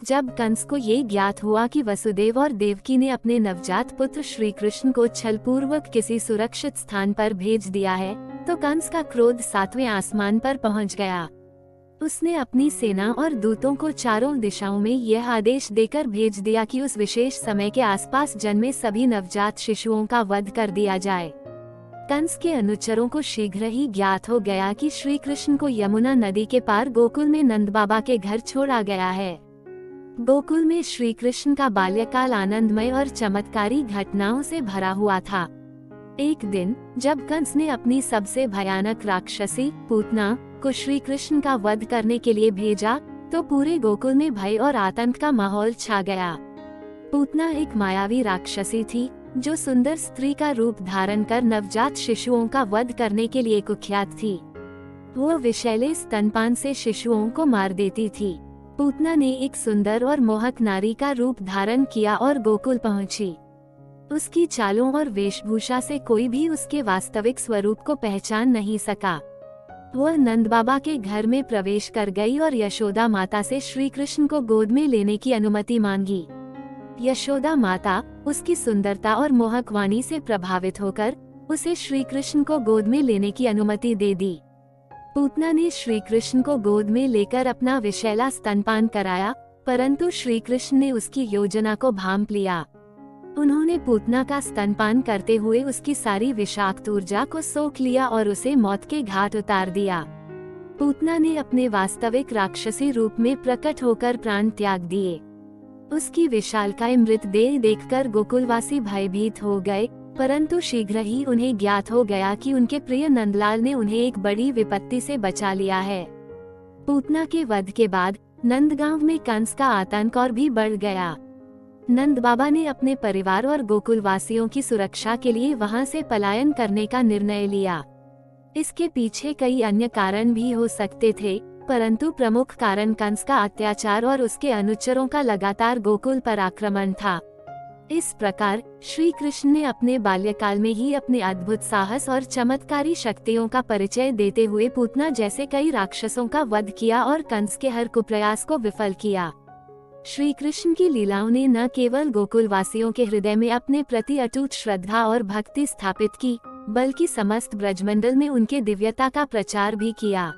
जब कंस को ये ज्ञात हुआ कि वसुदेव और देवकी ने अपने नवजात पुत्र श्री कृष्ण को छलपूर्वक किसी सुरक्षित स्थान पर भेज दिया है, तो कंस का क्रोध 7वें आसमान पर पहुंच गया। उसने अपनी सेना और दूतों को चारों दिशाओं में यह आदेश देकर भेज दिया कि उस विशेष समय के आसपास जन्मे सभी नवजात शिशुओं का वध कर दिया जाए। कंस के अनुचरों को शीघ्र ही ज्ञात हो गया कि श्री कृष्ण को यमुना नदी के पार गोकुल में नंद बाबा के घर छोड़ा गया है। गोकुल में श्री कृष्ण का बाल्यकाल आनंदमय और चमत्कारी घटनाओं से भरा हुआ था। एक दिन जब कंस ने अपनी सबसे भयानक राक्षसी पूतना को श्री कृष्ण का वध करने के लिए भेजा, तो पूरे गोकुल में भय और आतंक का माहौल छा गया। पूतना एक मायावी राक्षसी थी जो सुंदर स्त्री का रूप धारण कर नवजात शिशुओं का वध करने के लिए कुख्यात थी। वो विषैले स्तनपान से शिशुओं को मार देती थी। पूतना ने एक सुंदर और मोहक नारी का रूप धारण किया और गोकुल पहुंची। उसकी चालों और वेशभूषा से कोई भी उसके वास्तविक स्वरूप को पहचान नहीं सका। वह नंद बाबा के घर में प्रवेश कर गई और यशोदा माता से श्री कृष्ण को गोद में लेने की अनुमति मांगी। यशोदा माता उसकी सुंदरता और मोहक वाणी से प्रभावित होकर उसे श्री कृष्ण को गोद में लेने की अनुमति दे दी। पूतना ने श्री कृष्ण को गोद में लेकर अपना विषैला स्तनपान कराया, परंतु श्री कृष्ण ने उसकी योजना को भांप लिया। उन्होंने पूतना का स्तनपान करते हुए उसकी सारी विषाक्त ऊर्जा को सोख लिया और उसे मौत के घाट उतार दिया। पूतना ने अपने वास्तविक राक्षसी रूप में प्रकट होकर प्राण त्याग दिए। उसकी विशालकाय मृतदेह देखकर गोकुलवासी भयभीत हो गए, परंतु शीघ्र ही उन्हें ज्ञात हो गया कि उनके प्रिय नंदलाल ने उन्हें एक बड़ी विपत्ति से बचा लिया है। पूतना के वध के बाद नंदगांव में कंस का आतंक और भी बढ़ गया। नंद बाबा ने अपने परिवार और गोकुलवासियों की सुरक्षा के लिए वहां से पलायन करने का निर्णय लिया। इसके पीछे कई अन्य कारण भी हो सकते थे, परंतु प्रमुख कारण कंस का अत्याचार और उसके अनुचरों का लगातार गोकुल पर आक्रमण था। इस प्रकार श्री कृष्ण ने अपने बाल्यकाल में ही अपने अद्भुत साहस और चमत्कारी शक्तियों का परिचय देते हुए पूतना जैसे कई राक्षसों का वध किया और कंस के हर कुप्रयास को विफल किया। श्री कृष्ण की लीलाओं ने न केवल गोकुलवासियों के हृदय में अपने प्रति अटूट श्रद्धा और भक्ति स्थापित की, बल्कि समस्त ब्रजमंडल में उनके दिव्यता का प्रचार भी किया।